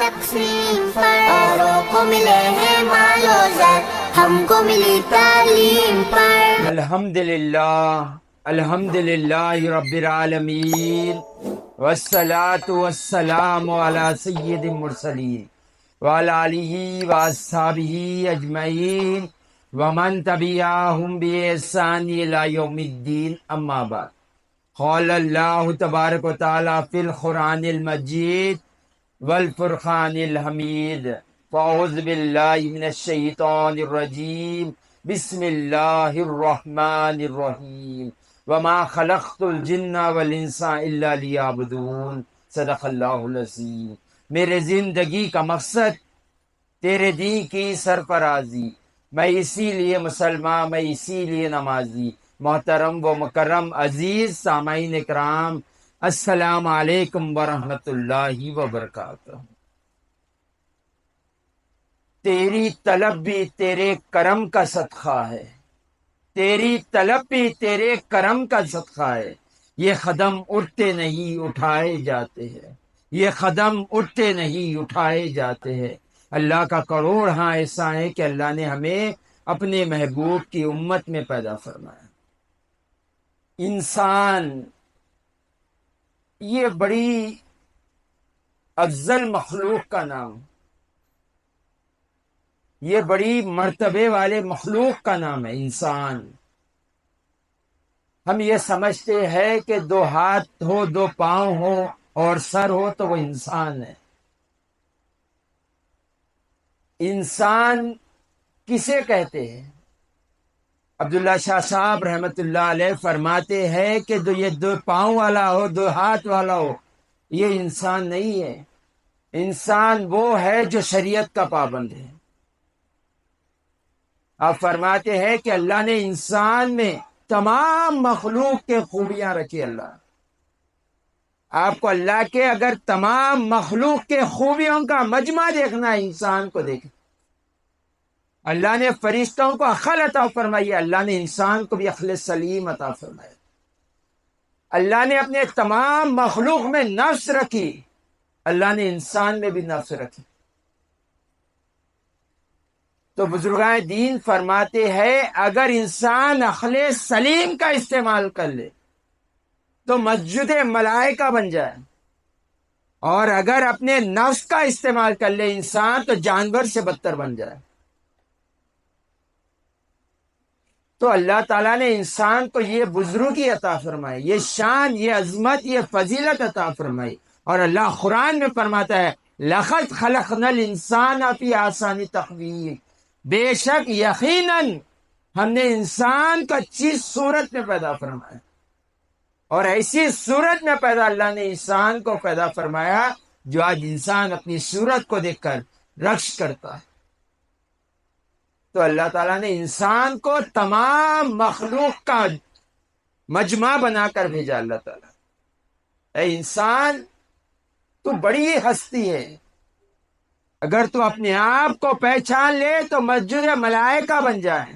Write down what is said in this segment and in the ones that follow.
تقسیم پر، اوروں کو ملے ہیں مال و زر، ہم کو ملی تعلیم پر۔ الحمد للہ رب العالمین، والصلاة والسلام علی سید المرسلین وعلی آلہ واصحابہ اجمعین ومن تبعہم بإحسان الی یوم الدین، اما بعد۔ قال اللہ تبارک و تعالی فی القرآن المجید والفرقان الحمید، فاعوذ باللہ من الشیطان الرجیم، بسم اللہ الرحمن الرحیم، وما خلقت الجن والانس الا لیعبدون، صدق اللہ العظیم۔ میرے زندگی کا مقصد تیرے دین کی سرفرازی، میں اسی لیے مسلمان، میں اسی لیے نمازی۔ محترم و مکرم عزیز سامعین کرام، السلام علیکم ورحمۃ اللہ وبرکاتہ۔ تیری طلب بھی تیرے کرم کا صدقہ ہے، تیری طلب بھی تیرے کرم کا صدقہ ہے۔ یہ قدم اٹھتے نہیں اٹھائے جاتے ہیں، یہ قدم اٹھتے نہیں اٹھائے جاتے ہیں۔ اللہ کا کروڑ ہاں ایسا ہے کہ اللہ نے ہمیں اپنے محبوب کی امت میں پیدا فرمایا۔ انسان یہ بڑی افضل مخلوق کا نام، یہ بڑی مرتبے والے مخلوق کا نام ہے انسان۔ ہم یہ سمجھتے ہیں کہ دو ہاتھ ہو، دو پاؤں ہو اور سر ہو تو وہ انسان ہے۔ انسان کسے کہتے ہیں؟ عبداللہ شاہ صاحب رحمۃ اللہ علیہ فرماتے ہیں کہ یہ دو پاؤں والا ہو، دو ہاتھ والا ہو، یہ انسان نہیں ہے۔ انسان وہ ہے جو شریعت کا پابند ہے۔ آپ فرماتے ہیں کہ اللہ نے انسان میں تمام مخلوق کے خوبیاں رکھی۔ اللہ آپ کو اللہ کے اگر تمام مخلوق کے خوبیوں کا مجمع دیکھنا ہے، انسان کو دیکھیں۔ اللہ نے فرشتوں کو عقل عطا فرمائی، اللہ نے انسان کو بھی عقل سلیم عطا فرمایا۔ اللہ نے اپنے تمام مخلوق میں نفس رکھی، اللہ نے انسان میں بھی نفس رکھی۔ تو بزرگان دین فرماتے ہیں اگر انسان عقل سلیم کا استعمال کر لے تو مسجد ملائکہ بن جائے، اور اگر اپنے نفس کا استعمال کر لے انسان تو جانور سے بدتر بن جائے۔ تو اللہ تعالیٰ نے انسان کو یہ بزرگی عطا فرمائی، یہ شان، یہ عظمت، یہ فضیلت عطا فرمائی۔ اور اللہ قرآن میں فرماتا ہے لَقَدْ خَلَقْنَا الْإِنسَانَ فِي أَحْسَنِ تَقْوِيمٍ، بے شک یقیناً ہم نے انسان کو اچھی صورت میں پیدا فرمایا، اور ایسی صورت میں پیدا اللہ نے انسان کو پیدا فرمایا جو آج انسان اپنی صورت کو دیکھ کر رقص کرتا ہے۔ تو اللہ تعالیٰ نے انسان کو تمام مخلوق کا مجمع بنا کر بھیجا۔ اللہ تعالیٰ، اے انسان تو بڑی ہستی ہے، اگر تو اپنے آپ کو پہچان لے تو مسجد ملائکہ بن جائے۔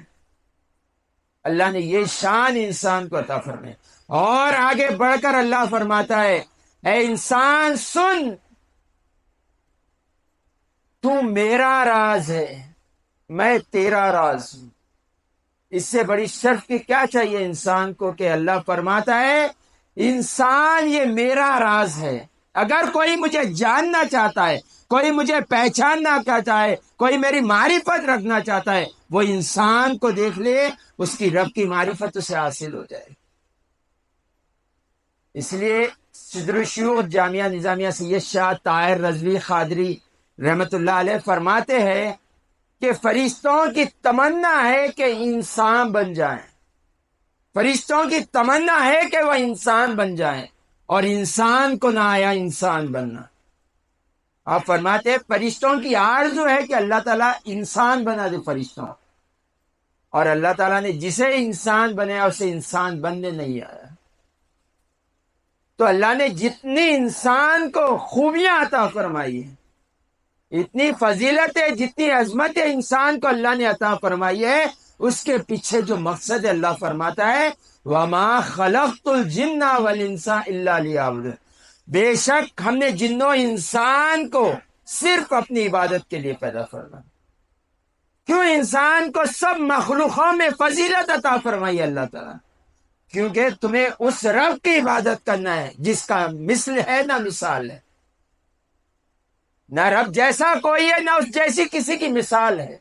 اللہ نے یہ شان انسان کو عطا فرمائی۔ اور آگے بڑھ کر اللہ فرماتا ہے اے انسان سن، تو میرا راز ہے، میں تیرا راز ہوں۔ اس سے بڑی شرف کی کیا چاہیے انسان کو کہ اللہ فرماتا ہے انسان یہ میرا راز ہے۔ اگر کوئی مجھے جاننا چاہتا ہے، کوئی مجھے پہچاننا چاہتا ہے، کوئی میری معرفت رکھنا چاہتا ہے، وہ انسان کو دیکھ لے، اس کی رب کی معرفت اسے حاصل ہو جائے۔ اس لیے صدر الشیوخ جامعہ نظامیہ سید شاہ طاہر رضوی قادری رحمۃ اللہ علیہ فرماتے ہیں کہ فرشتوں کی تمنا ہے کہ انسان بن جائیں، فرشتوں کی تمنا ہے کہ وہ انسان بن جائیں، اور انسان کو نہ آیا انسان بننا۔ آپ فرماتے ہیں فرشتوں کی آرزو ہے کہ اللہ تعالیٰ انسان بنا دے فرشتوں، اور اللہ تعالیٰ نے جسے انسان بنایا اسے انسان بننے نہیں آیا۔ تو اللہ نے جتنی انسان کو خوبیاں عطا فرمائی ہیں، اتنی فضیلت ہے، جتنی عظمت انسان کو اللہ نے عطا فرمائی ہے، اس کے پیچھے جو مقصد ہے اللہ فرماتا ہے وَمَا خَلَقْتُ الْجِنَّ وَالْإِنسَ إِلَّا لِيَعْبُدُونِ، بے شک ہم نے جن و انسان کو صرف اپنی عبادت کے لیے پیدا فرمایا۔ کیوں انسان کو سب مخلوقوں میں فضیلت عطا فرمائی اللہ تعالیٰ؟ کیونکہ تمہیں اس رب کی عبادت کرنا ہے جس کا مثل ہے نہ مثال ہے، نہ رب جیسا کوئی ہے نہ اس جیسی کسی کی مثال ہے۔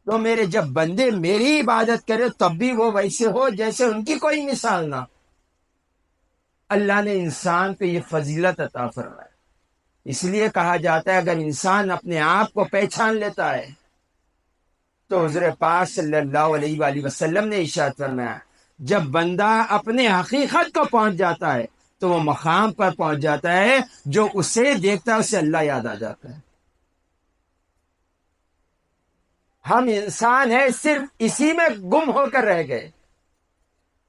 تو میرے جب بندے میری عبادت کرے تب بھی وہ ویسے ہو جیسے ان کی کوئی مثال نہ۔ اللہ نے انسان کو یہ فضیلت عطا فرمایا، اس لیے کہا جاتا ہے اگر انسان اپنے آپ کو پہچان لیتا ہے تو حضور پاک صلی اللہ علیہ وآلہ وسلم نے ارشاد فرمایا جب بندہ اپنے حقیقت کو پہنچ جاتا ہے تو وہ مقام پر پہنچ جاتا ہے جو اسے دیکھتا ہے اسے اللہ یاد آ جاتا ہے۔ ہم انسان ہیں صرف اسی میں گم ہو کر رہ گئے،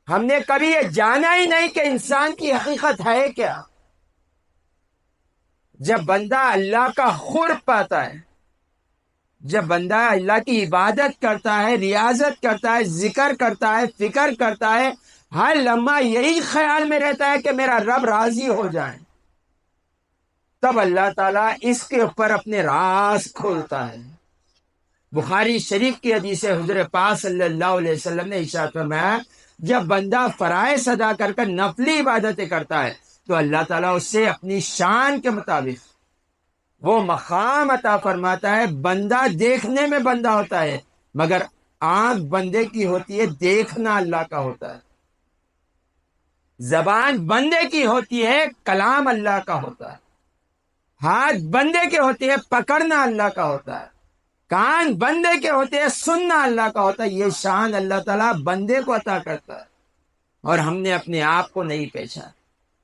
ہم نے کبھی یہ جانا ہی نہیں کہ انسان کی حقیقت ہے کیا۔ جب بندہ اللہ کا قرب پاتا ہے، جب بندہ اللہ کی عبادت کرتا ہے، ریاضت کرتا ہے، ذکر کرتا ہے، فکر کرتا ہے، ہر لمحہ یہی خیال میں رہتا ہے کہ میرا رب راضی ہو جائے، تب اللہ تعالیٰ اس کے اوپر اپنے راز کھولتا ہے۔ بخاری شریف کی حدیث ہے، حضور پاک صلی اللہ علیہ وسلم نے ارشاد فرمایا جب بندہ فرائض ادا کر کر نفلی عبادتیں کرتا ہے تو اللہ تعالیٰ اس سے اپنی شان کے مطابق وہ مقام عطا فرماتا ہے۔ بندہ دیکھنے میں بندہ ہوتا ہے مگر آنکھ بندے کی ہوتی ہے، دیکھنا اللہ کا ہوتا ہے۔ زبان بندے کی ہوتی ہے، کلام اللہ کا ہوتا ہے۔ ہاتھ بندے کے ہوتے ہیں، پکڑنا اللہ کا ہوتا ہے۔ کان بندے کے ہوتے ہیں، سننا اللہ کا ہوتا ہے۔ یہ شان اللہ تعالیٰ بندے کو عطا کرتا ہے اور ہم نے اپنے آپ کو نہیں پہچانا۔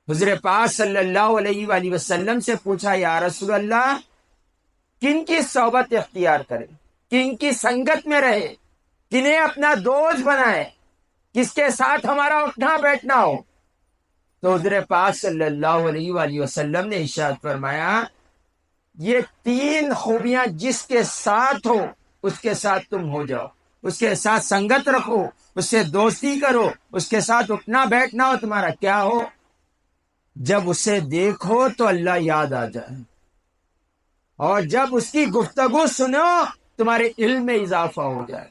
حضور پاک صلی اللہ علیہ وآلہ وسلم سے پوچھا یا رسول اللہ کن کی صحبت اختیار کرے، کن کی سنگت میں رہے، کنہیں اپنا دوست بنائے، کس کے ساتھ ہمارا اٹھنا بیٹھنا ہو؟ تو حضور پاک صلی اللہ علیہ وآلہ وسلم نے ارشاد فرمایا یہ تین خوبیاں جس کے ساتھ ہو اس کے ساتھ تم ہو جاؤ، اس کے ساتھ سنگت رکھو، اس سے دوستی کرو، اس کے ساتھ اٹھنا بیٹھنا ہو تمہارا کیا ہو؟ جب اسے دیکھو تو اللہ یاد آ جائے، اور جب اس کی گفتگو سنو تمہارے علم میں اضافہ ہو جائے،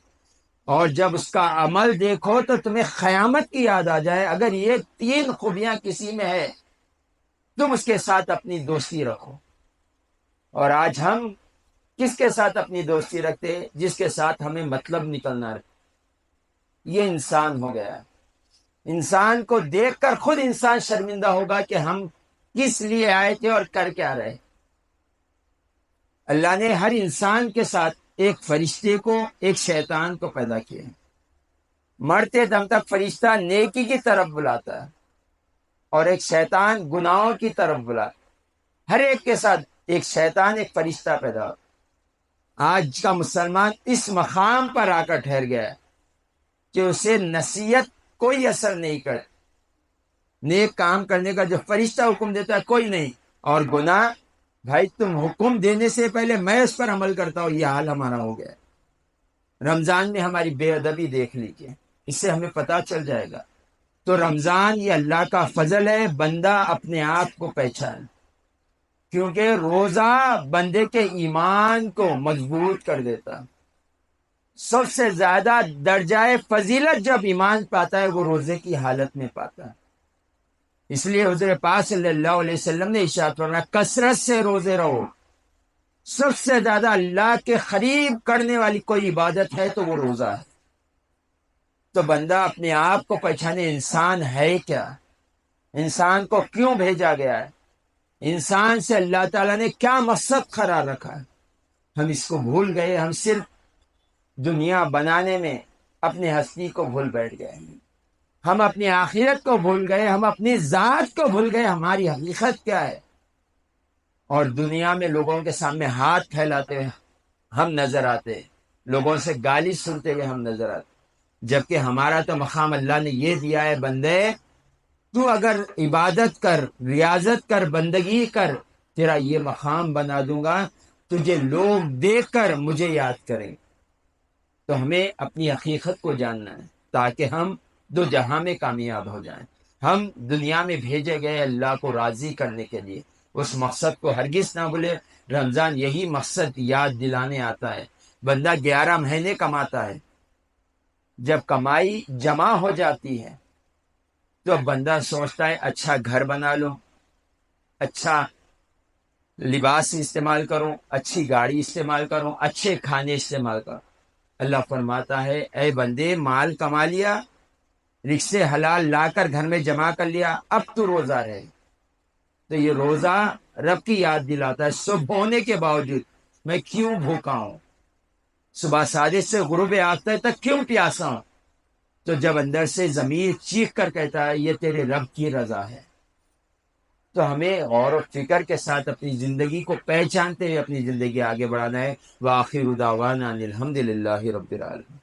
اور جب اس کا عمل دیکھو تو تمہیں قیامت کی یاد آ جائے۔ اگر یہ تین خوبیاں کسی میں ہے تم اس کے ساتھ اپنی دوستی رکھو۔ اور آج ہم کس کے ساتھ اپنی دوستی رکھتے؟ جس کے ساتھ ہمیں مطلب نکلنا رہے۔ یہ انسان ہو گیا ہے۔ انسان کو دیکھ کر خود انسان شرمندہ ہوگا کہ ہم کس لیے آئے تھے اور کر کیا رہے۔ اللہ نے ہر انسان کے ساتھ ایک فرشتے کو، ایک شیطان کو پیدا کیا۔ مرتے دم تک فرشتہ نیکی کی طرف بلاتا ہے اور ایک شیطان گناہوں کی طرف بلاتا ہے۔ ہر ایک کے ساتھ ایک شیطان، ایک فرشتہ پیدا ہوتا۔ آج کا مسلمان اس مقام پر آ کر ٹھہر گیا ہے کہ اسے نصیحت کوئی اثر نہیں کرتی، نیک کام کرنے کا جو فرشتہ حکم دیتا ہے کوئی نہیں، اور گناہ بھائی تم حکم دینے سے پہلے میں اس پر عمل کرتا ہوں، یہ حال ہمارا ہو گیا ہے۔ رمضان میں ہماری بے ادبی دیکھ لیجیے، اس سے ہمیں پتہ چل جائے گا۔ تو رمضان یہ اللہ کا فضل ہے، بندہ اپنے آپ کو پہچان، کیونکہ روزہ بندے کے ایمان کو مضبوط کر دیتا۔ سب سے زیادہ درجہ فضیلت جب ایمان پاتا ہے وہ روزے کی حالت میں پاتا ہے۔ اس لیے حضور پاک صلی اللہ علیہ وسلم نے ارشاد فرمایا کثرت سے روزے رہو، سب سے زیادہ اللہ کے قریب کرنے والی کوئی عبادت ہے تو وہ روزہ ہے۔ تو بندہ اپنے آپ کو پہچانے، انسان ہے کیا، انسان کو کیوں بھیجا گیا ہے، انسان سے اللہ تعالیٰ نے کیا مقصد قرار رکھا ہے۔ ہم اس کو بھول گئے، ہم صرف دنیا بنانے میں اپنے ہستی کو بھول بیٹھ گئے، ہم اپنی آخرت کو بھول گئے، ہم اپنی ذات کو بھول گئے، ہماری حقیقت کیا ہے۔ اور دنیا میں لوگوں کے سامنے ہاتھ پھیلاتے ہوئے ہم نظر آتے، لوگوں سے گالی سنتے ہوئے ہم نظر آتے، جبکہ ہمارا تو مقام اللہ نے یہ دیا ہے بندے تو اگر عبادت کر، ریاضت کر، بندگی کر، تیرا یہ مقام بنا دوں گا، تجھے لوگ دیکھ کر مجھے یاد کریں۔ تو ہمیں اپنی حقیقت کو جاننا ہے تاکہ ہم دو جہاں میں کامیاب ہو جائیں۔ ہم دنیا میں بھیجے گئے اللہ کو راضی کرنے کے لیے، اس مقصد کو ہرگز نہ بھولے۔ رمضان یہی مقصد یاد دلانے آتا ہے۔ بندہ 11 مہینے کماتا ہے، جب کمائی جمع ہو جاتی ہے تو بندہ سوچتا ہے اچھا گھر بنا لو، اچھا لباس استعمال کروں، اچھی گاڑی استعمال کروں، اچھے کھانے استعمال کروں۔ اللہ فرماتا ہے اے بندے، مال کما لیا، رزق حلال لا کر گھر میں جمع کر لیا، اب تو روزہ رہے۔ تو یہ روزہ رب کی یاد دلاتا ہے صبح ہونے کے باوجود میں کیوں بھوکا ہوں، صبح صادق سے غروب آفتاب تک کیوں پیاسا ہوں۔ تو جب اندر سے ضمیر چیخ کر کہتا ہے یہ تیرے رب کی رضا ہے، تو ہمیں غور و فکر کے ساتھ اپنی زندگی کو پہچانتے ہوئے اپنی زندگی آگے بڑھانا ہے۔ وآخر دعوانا ان الحمد للہ رب العالمین۔